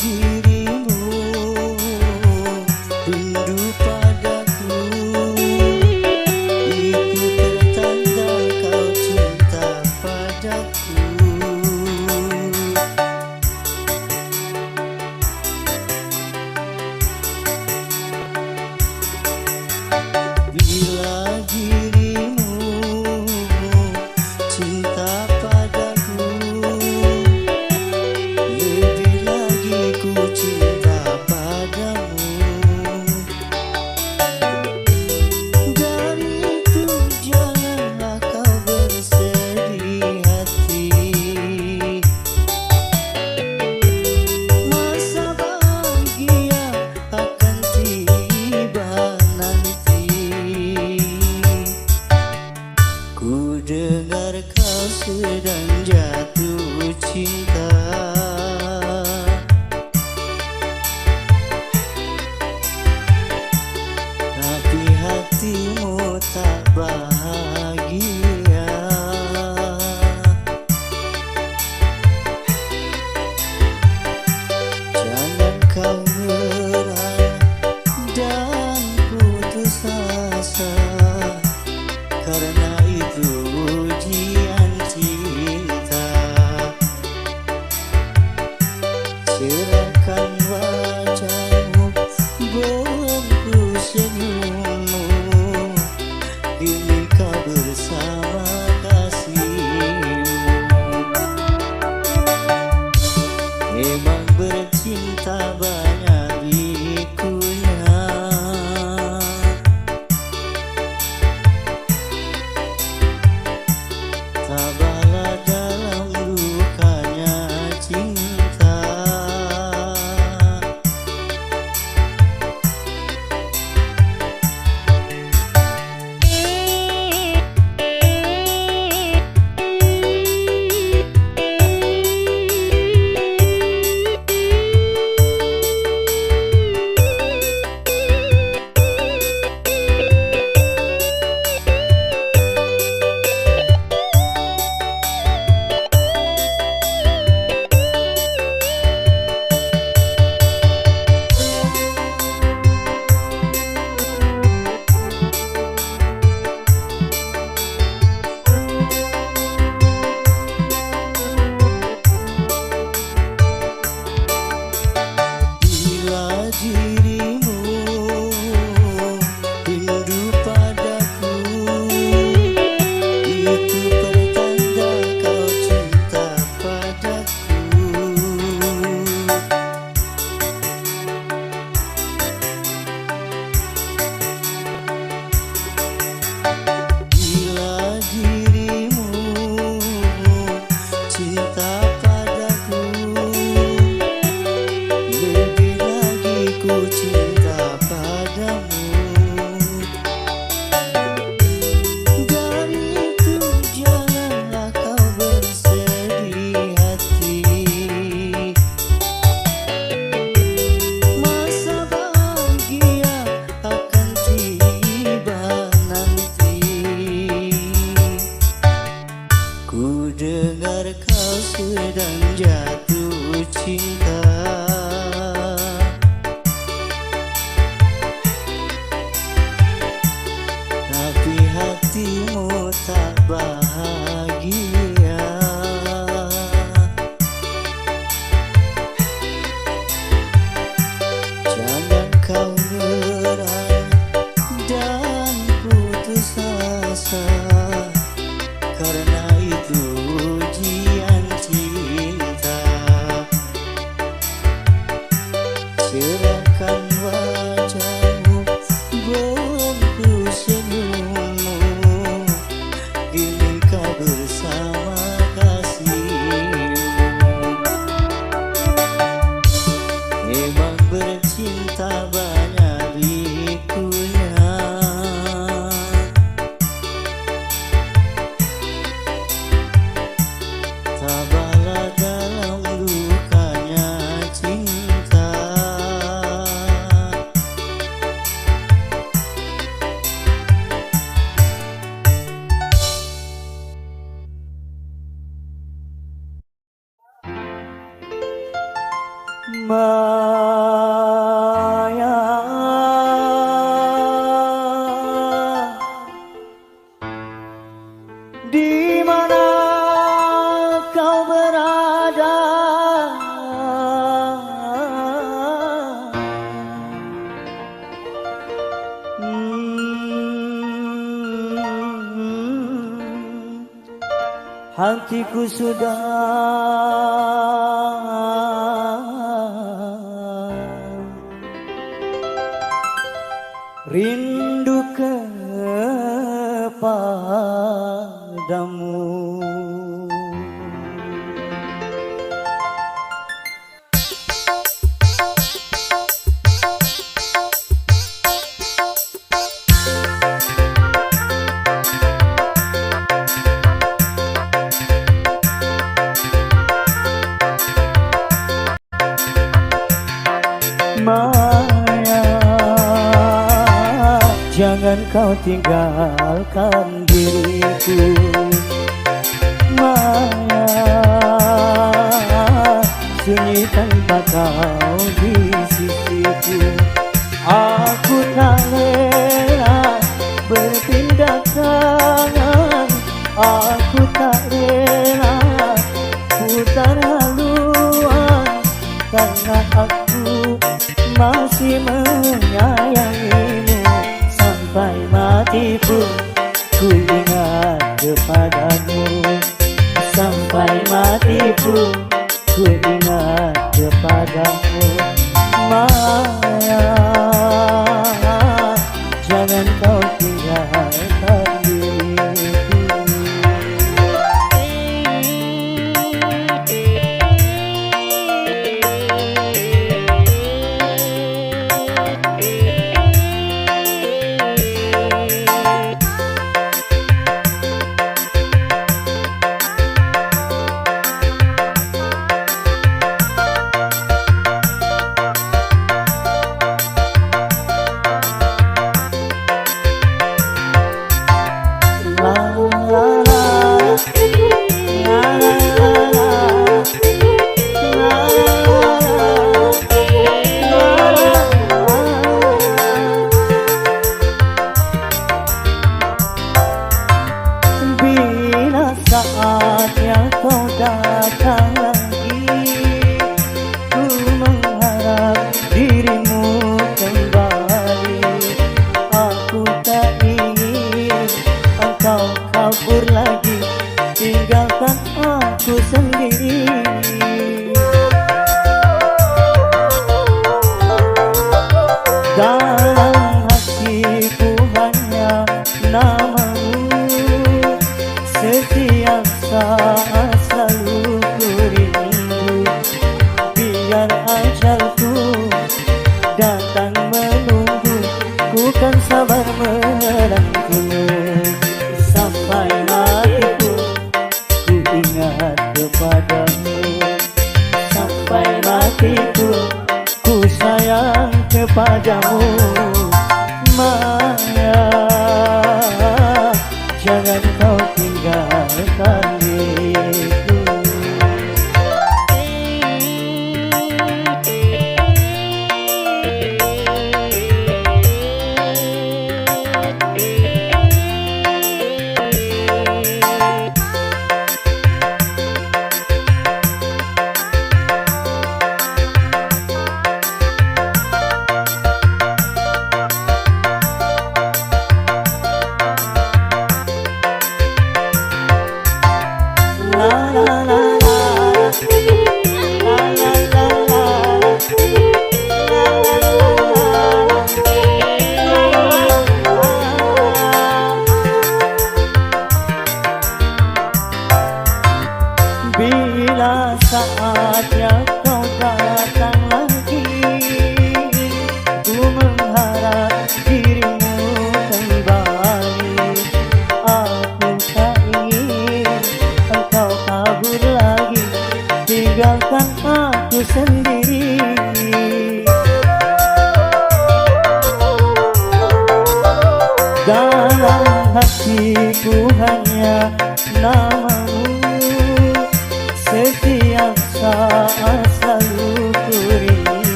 dirimu, rindu padaku, itu pertanda kau cinta padaku. Bila dirimu cinta padaku, lebih lagi ku cinta padamu. Dari itu janganlah kau bersedih hati, masa bahagia akan tiba nanti. Ku dengar kau sedang jatuh cinta, tapi hatimu tak bahagia. Jangan kau menyerah dan putus asa, karena itu ujian cinta. Cerahkan wajahmu, bongku senyummu, kini kau bersama kasihmu. Memang bercinta banyak likunya, tabahlah dalam lukanya cinta. Bila dirimu rindu padaku, itu pertanda kau cinta padaku. Bila dirimu cinta padaku, lebih lagi ku cinta padamu. Dari itu janganlah kau bersedih hati, masa bahagia akan tiba nanti. Ku dengar kau sedang jatuh cinta, tapi hatimu tak bahagia. Jangan kau menyerah dan putus asa, karena itu ujian cinta. Cerahkan wajahmu, bongku senyummu, kini kau bersama kasihmu. Memang bercinta banyak likunya, tabahlah dalam lukanya cinta. Maya, di mana kau berada? Hatiku sudah rindu kepadamu. Maya, jangan kau tinggalkan diriku. Maya, sunyi tanpa kau di sisiku. Aku tak rela berpindah tangan. Aku tak rela putar haluan, karena aku masih menyayangimu. Sampai mati pun ku ingat kepadamu. Sampai mati pun ku ingat kepadamu. Maya, jangan kau tinggalkan diriku. Bila saatnya kau datang lagi, ku mengharap dirimu kembali. Aku tak ingin engkau kabur lagi, tinggalkan aku sendiri. Dalam hatiku hanya namamu, setiap saat selalu ku rindu. Biar ajalku datang menunggu, ku kan sabar menantimu. Sampai matiku ku ingat kepadamu. Sampai matiku ku sayang kepadamu. Maya, jangan kau tinggalkan diriku.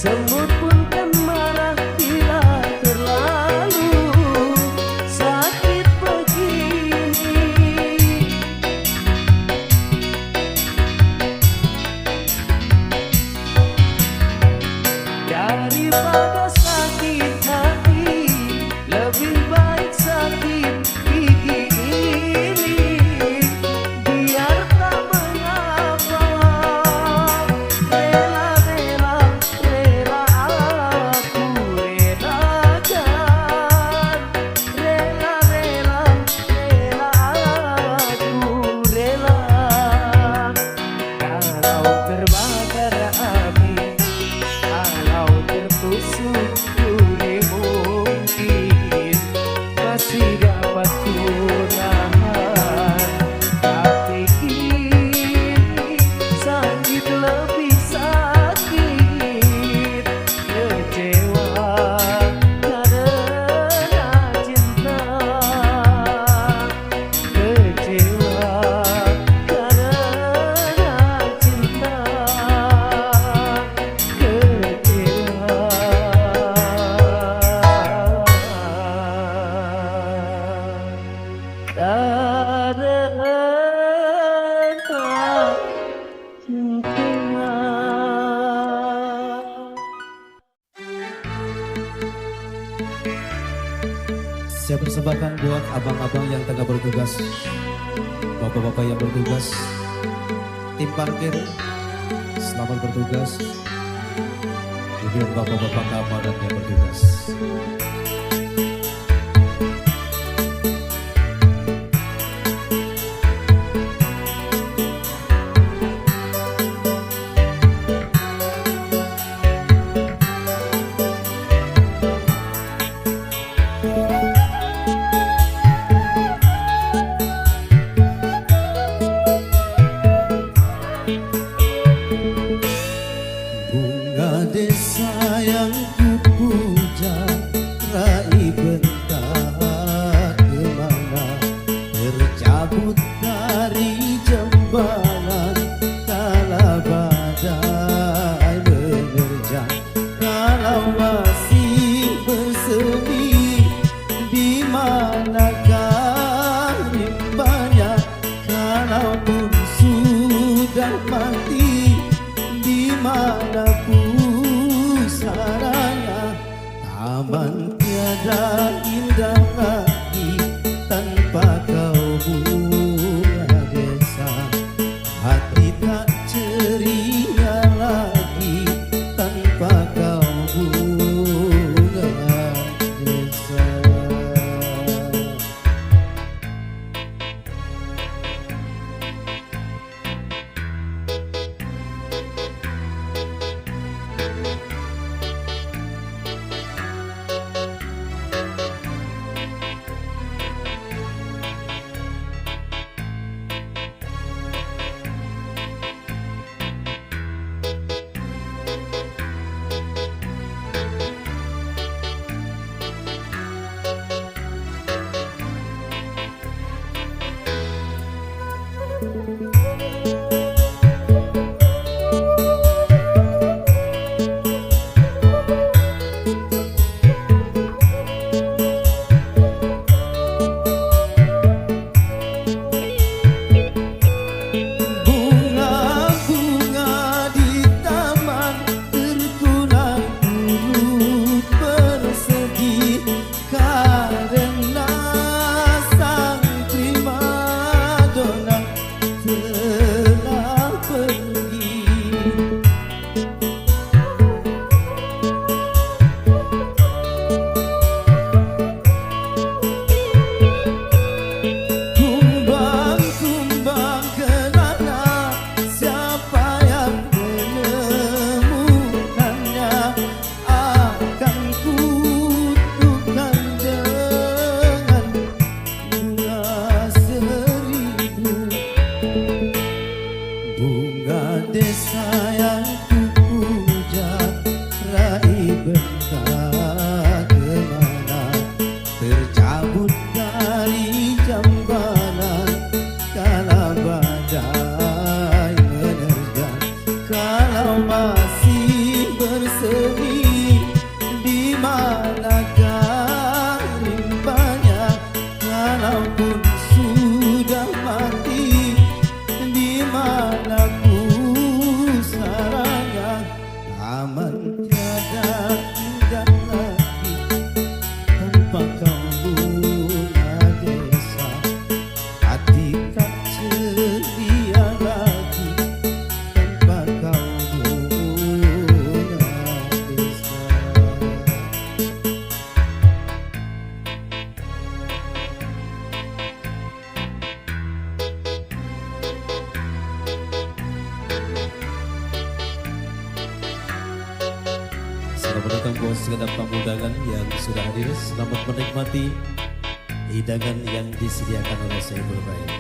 Semut pun kan marah bila terlalu sakit begini. Daripada sakit hati, lebih baik sakit gigi ini. Biar tak mengapa, rela-rela, rela aku relakan. Rela-rela, rela aku rela. Kalau terbakar api, kalau tertusuk duri, mungkin masih dapat ku nahan. Tapi kini sakit lebih sakit, kecewa karena cinta, kecewa karena cinta, Saya persembahkan buat abang-abang yang tengah bertugas, bapak-bapak yang bertugas, tim parkir, selamat bertugas, juga bapak-bapak keamanan yang bertugas. Bunga desa yang kupuja, raih bentar kemana, tercabut dari jembalan kala badai menerjang. Kalau masih bersemi, di manakah rimbanya? Kalaupun sudah mati, di mana pusaranya? Taman tiada indah lagi tanpa kau, bunga desa. Hati tak ceria lagi tanpa kau, bunga desa. masih bersemi. Taman tiada indah lagi tanpa kau bunga desa. Hati tak ceria lagi tanpa kau bunga desa. Selamat datang buat segenap tamu undangan yang sudah hadir. Selamat menikmati hidangan yang disediakan oleh Saiful Baik.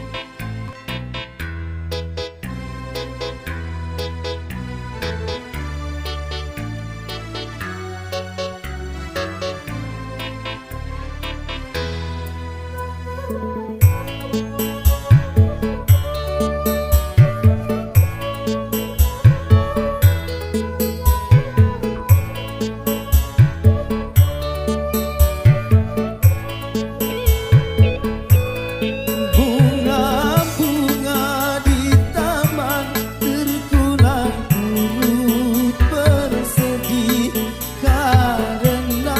Bunga-bunga di taman tertulang turut bersedih karena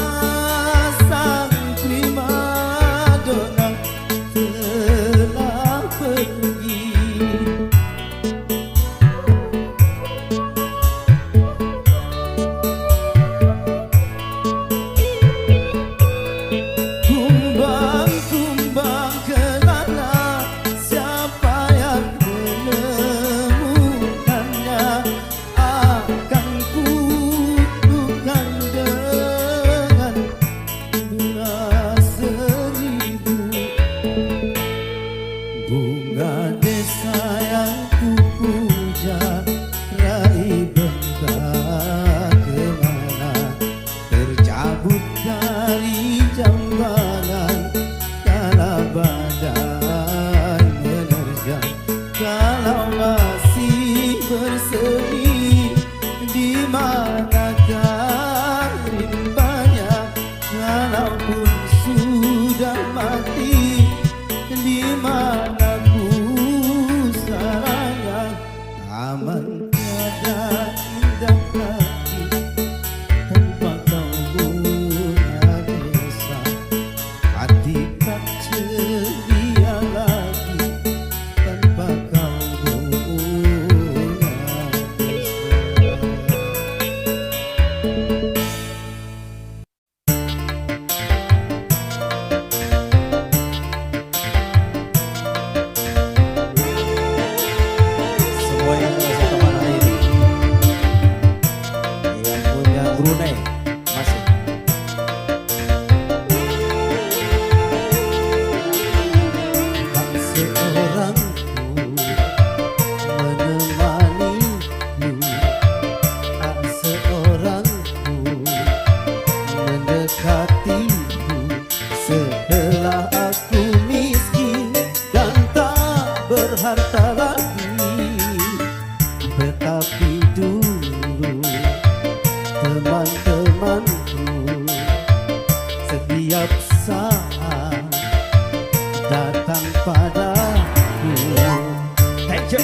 sang primadona telah pergi. Tumbang-tumbang kelana, siapa yang menemukannya akan kutukan dengan bunga seribu. Bunga desa yang kupuja raih bentang kemana, tercabut dari jambalan kala badai menerjang. Kalau masih bersemi, di manakah rimbanya? Kalaupun sudah mati, di mana pusaranya? Taman tiada indah lagi tanpa kau bunga desa. Hati tak ceria lagi tanpa kau bunga desa. Semua yang merasa teman hari ini, yang punya Brunei masih. Tak seorang pun menemaniku, tak seorang pun mendekatiku. Setelah aku miskin dan tak berharta lagi, tetapi dulu teman-temanku setiap saat datang padaku. Thank you.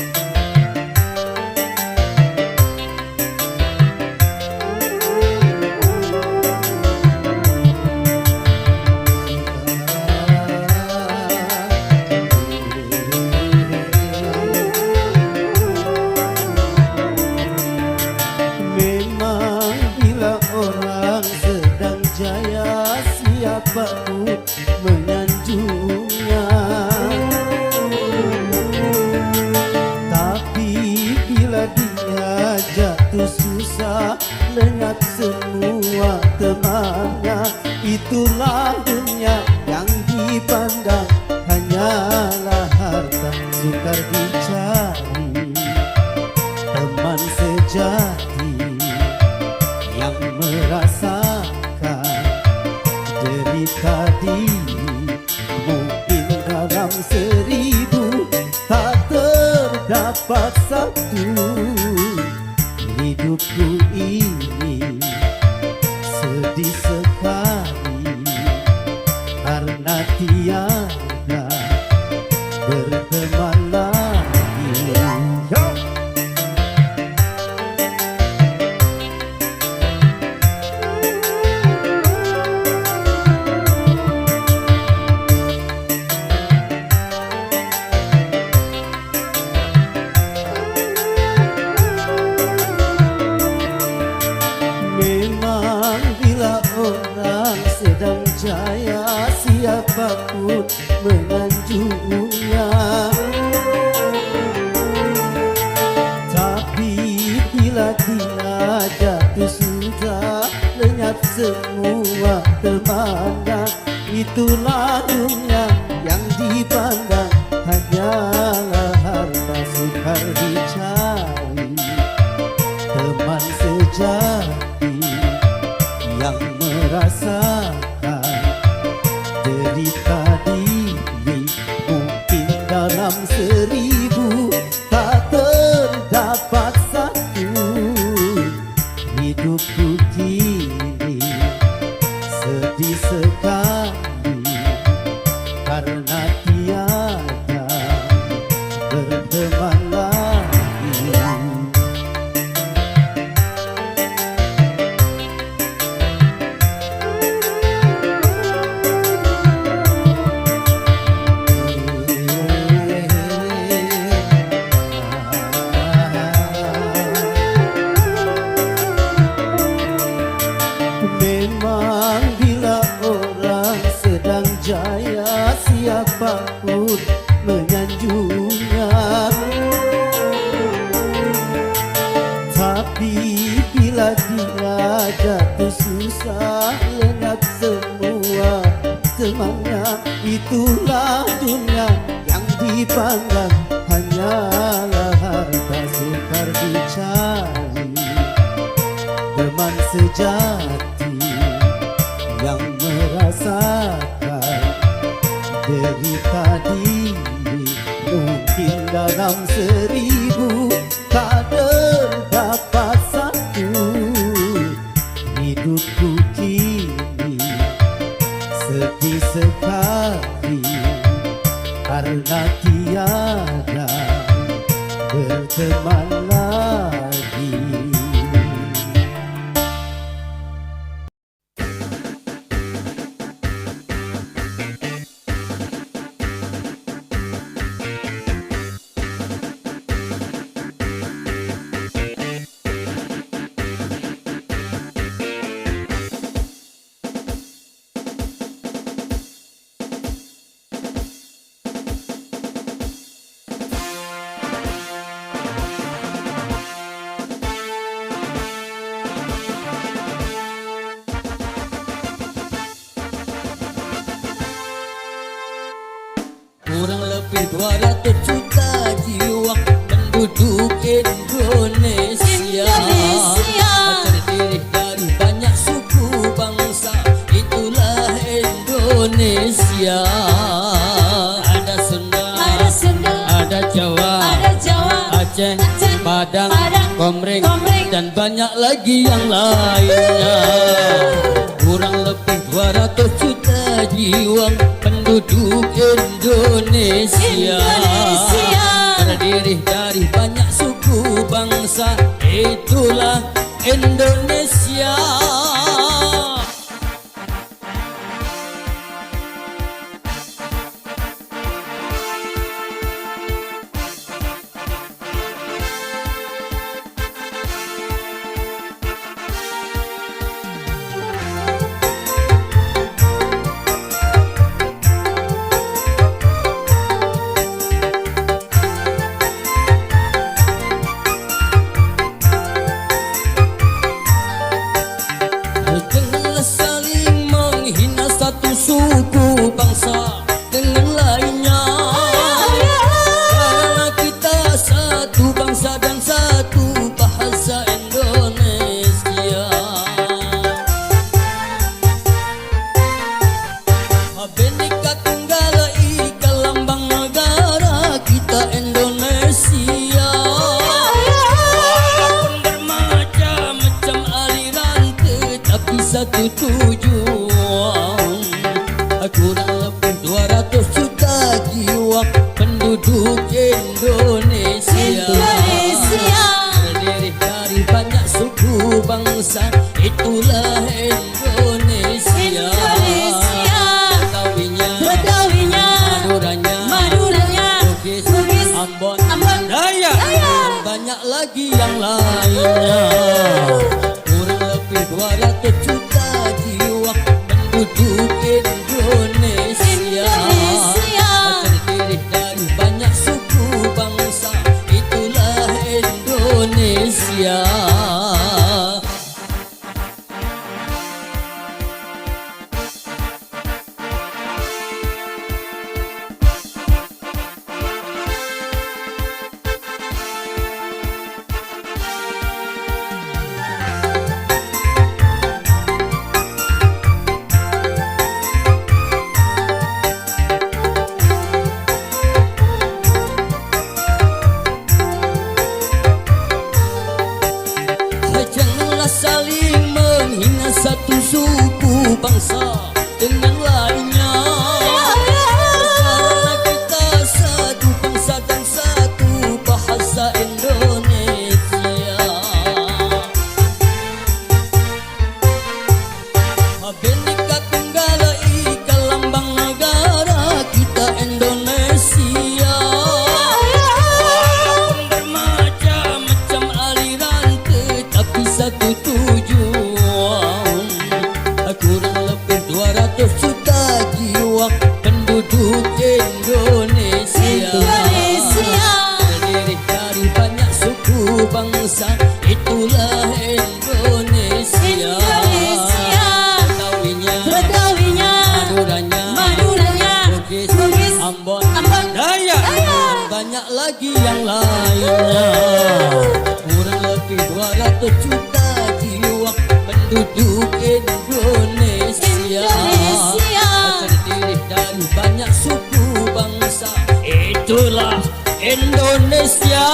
Memang bila orang sedang jaya, siapa pun menyanjungnya. Tapi bila dia jatuh susah, lenyap semua temannya. Itulah dunia yang dipandang hanyalah harta sukar dicari. Teman sejati yang merasakan derita diri, mungkin dalam 1000 tak terdapat satu. Hidupku ini sedih sekali karena tiada berteman lagi. Yo! Memang bila orang sedang jaya, siapapun menganjurnya. Tapi bila dia jatuh sudah lenyap semua terpandang. Itulah dunia yang dipandang hanyalah harta sukar dicari. Teman sejati yang merasakan derita diri, mungkin dalam 1000 tak terdapat satu. Hidupku kini sedih sekali karena tiada berteman lagi. Memang bila orang sedang jaya, siapapun menyanjungnya. Tapi bila dia jatuh susah, lenyap semua semangat. Itulah dunia yang dipandang hanyalah harta sukar dicari. Teman sejati yang merasakan derita diri, mungkin dalam 1000 tak terdapat satu. Hidupku kini sedih sekali karena tiada berteman lagi. Kurang lebih 200 juta jiwa penduduk Indonesia, terdiri dari banyak suku bangsa. Itulah Indonesia. Ada Sunda, ada Jawa, Aceh, Padang, Komering, dan banyak lagi yang lainnya. Kurang lebih 200 juta jiwa penduduk Indonesia, terdiri dari banyak suku bangsa. Itulah Indonesia. Janganlah saling menghina satu suku bangsa dengan lainnya, karena kita satu bangsa dan satu bahasa Indonesia. Bhinneka Tunggal Ika lambang negara kita Indonesia. Walaupun bermacam-macam aliran, tetapi satu tujuan. Kurang lebih 200 juta jiwa penduduk Indonesia, terdiri dari banyak suku bangsa. Itulah Indonesia. Maduranya, Bugis, Ambon, Dayak, dan banyak lagi yang lainnya. Kurang lebih 200 juta jiwa penduduk Indonesia, terdiri dari banyak suku bangsa, itulah Indonesia. Janganlah saling menghina satu suku bangsa dengan lainnya. Karena kita satu bangsa dan satu bahasa Indonesia. Bhinneka Tunggal Ika lambang negara kita Indonesia. Walaupun bermacam-macam aliran, tetapi satu tujuan. Kurang lebih 200 juta jiwa penduduk Indonesia, terdiri dari banyak suku bangsa, itulah Indonesia. Betawinya, Maduranya, Bugis, Ambon, Dayak, dan banyak lagi yang lainnya. Kurang lebih 200 juta jiwa penduduk Indonesia, terdiri dari banyak suku bangsa, itulah Indonesia.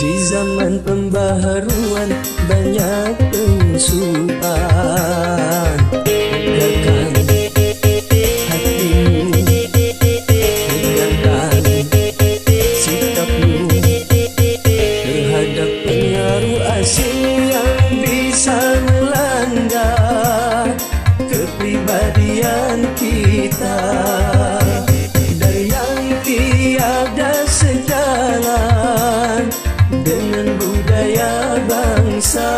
Di zaman pembaharuan banyak pengusuhan. Tegakkan hatimu, tegakkan sikapmu terhadap pengaruh asing yang bisa melanda kepribadian kita, dan yang tiada sejalan dengan budaya bangsa.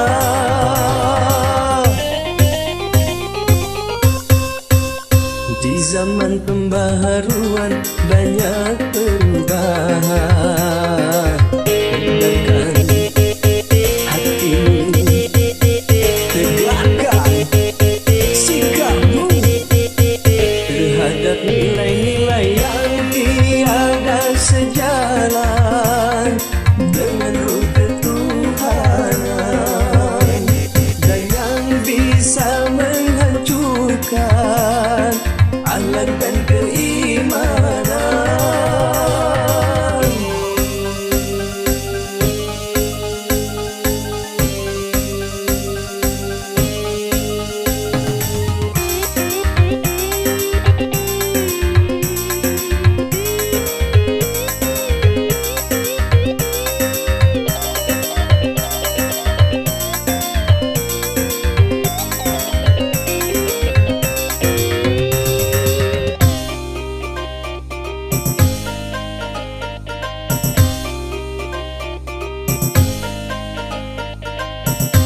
Di zaman pembaharuan banyak perubahan. Tegakkan hatimu, tegakkan sikapmu terhadap nilai-nilai yang tiada sejalan dengan ruh ketuhanan, dan yang bisa menghancurkan akhlak dan keimanan.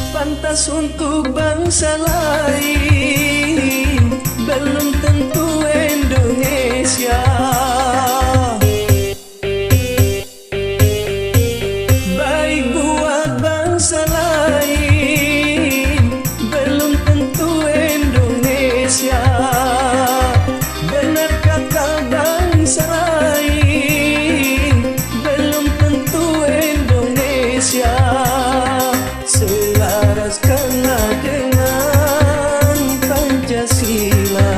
Pantas untuk bangsa lain, belum tentu Indonesia. Baik buat bangsa lain, belum tentu Indonesia. Benar kata bangsa lain, belum tentu Indonesia. Selaraskanlah dengan Pancasila.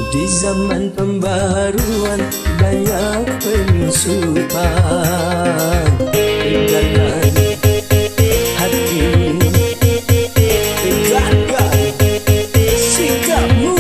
Di zaman pembaharuan banyak penyusupan. Tegakkan hatimu, tegakkan sikapmu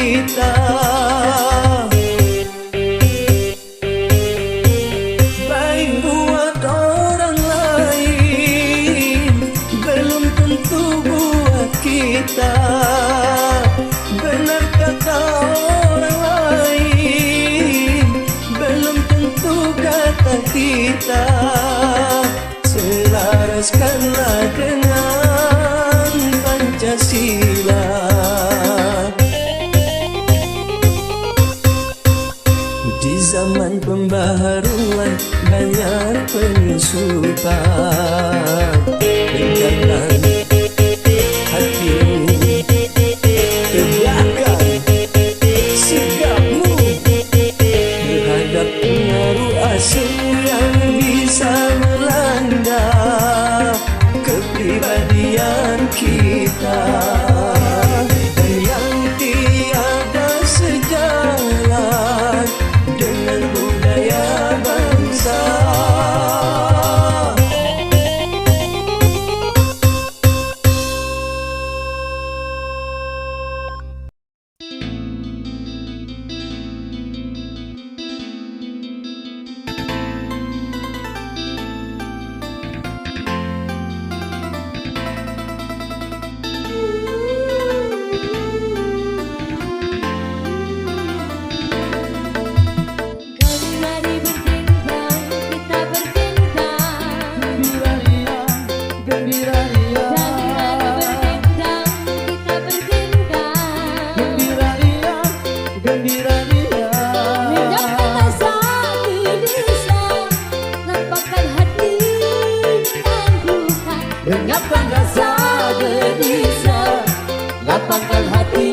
kita. Baik buat orang lain, belum tentu buat kita. Benar kata orang lain, belum tentu kata kita. Selaraskanlah dengan Pancasila. Di zaman pembaharuan banyak penyusupan. Dengarkan hatimu, tegakkan sikapmu terhadap pengaruh asing yang bisa melanda kepribadian kita, dan yang tiada sejalan dengan budaya bangsa. Mari bertindang, kita bertindang. Gembira ria, gembira ria. Bertindang, kita bertindang. Gembira ria, gembira ria. Lenyapkan rasa gelisah, lapangkan hati dan duka. Lenyapkan rasa gelisah, lapangkan hati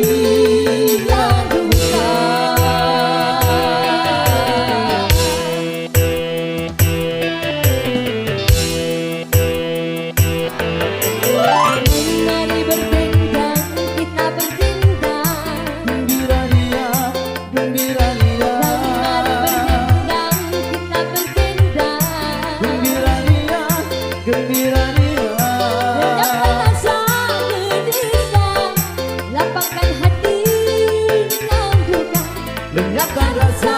yang duka. Mari bertindang, kita bertindang. Gembira ria, gembira ria. Mari bertindang, kita bertindang. Gembira ria, gembira ria. Lenyapkan rasa gelisah, lapangkan hati yang duka. Lenyapkan rasa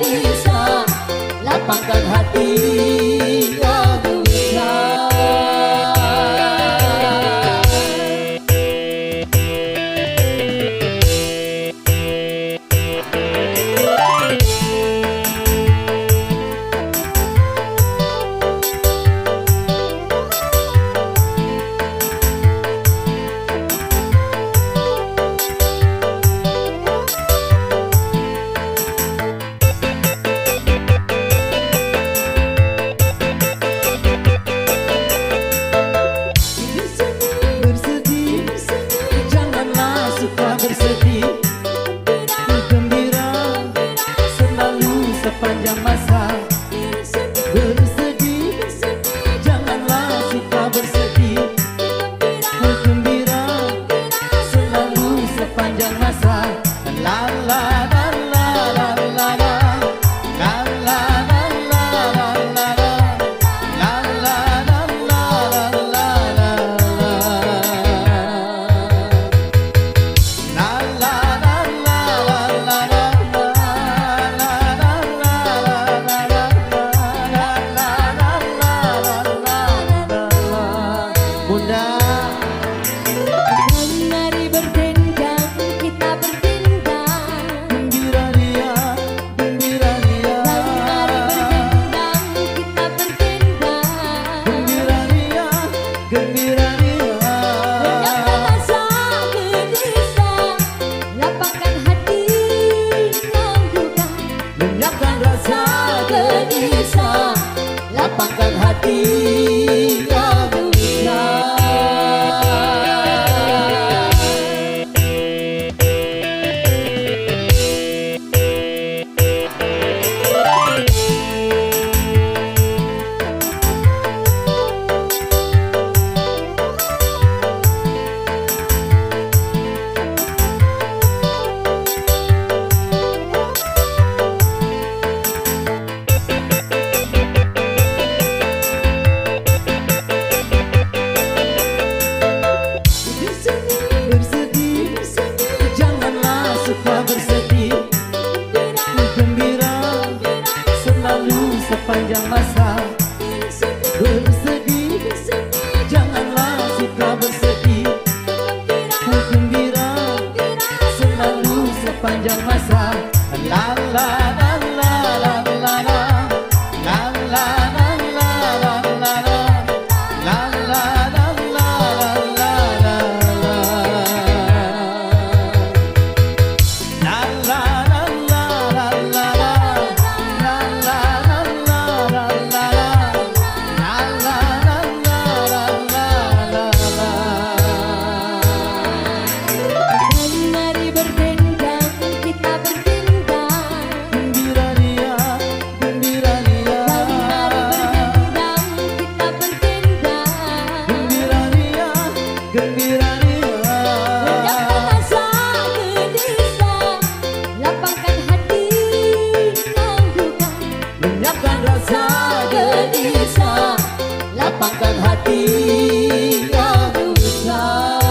gelisah, lapangkan hati yang duka. rasa. La la la la la la la. La la la la la la la. La la la la la la la. La la la la la la la. La la la la la la la. La la la la la la la. Mari berdendang, kita berdendang. Gembira dia, gembira dia. Mari berdendang, kita berdendang. Gembira dia, gembira dia. Rendahkan rasa gelisah, lapangkan hati tangguhkan. Lenyapkan rasa gelisah, lapangkan hati yang gusar.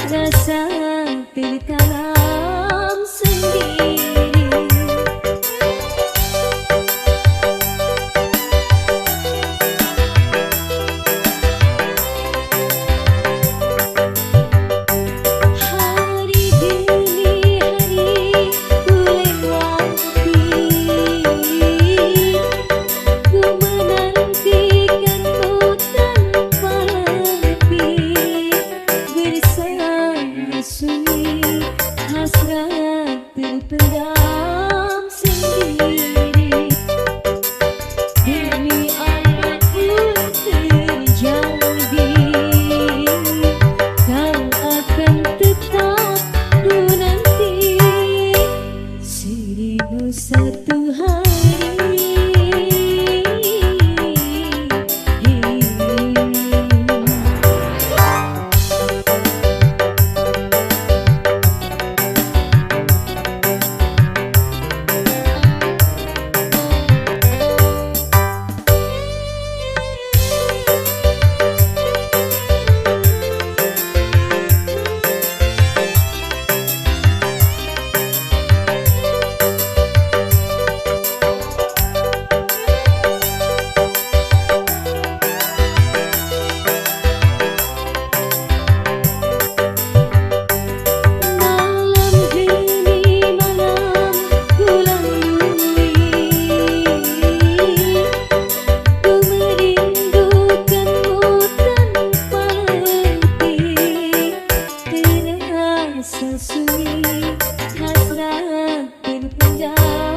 rasa tertanam sendiri. Hari demi hari ku lewati, ku menantikanmu tanpa lebih. Bersama sunyi hasrat terpendam sendiri. Demi amat pun terjadi, kau akan tetap ku nanti 1001 hari. Malam demi malam ku lalui, ku merindukanmu tanpa henti. Terasa sunyi hasrat terpendam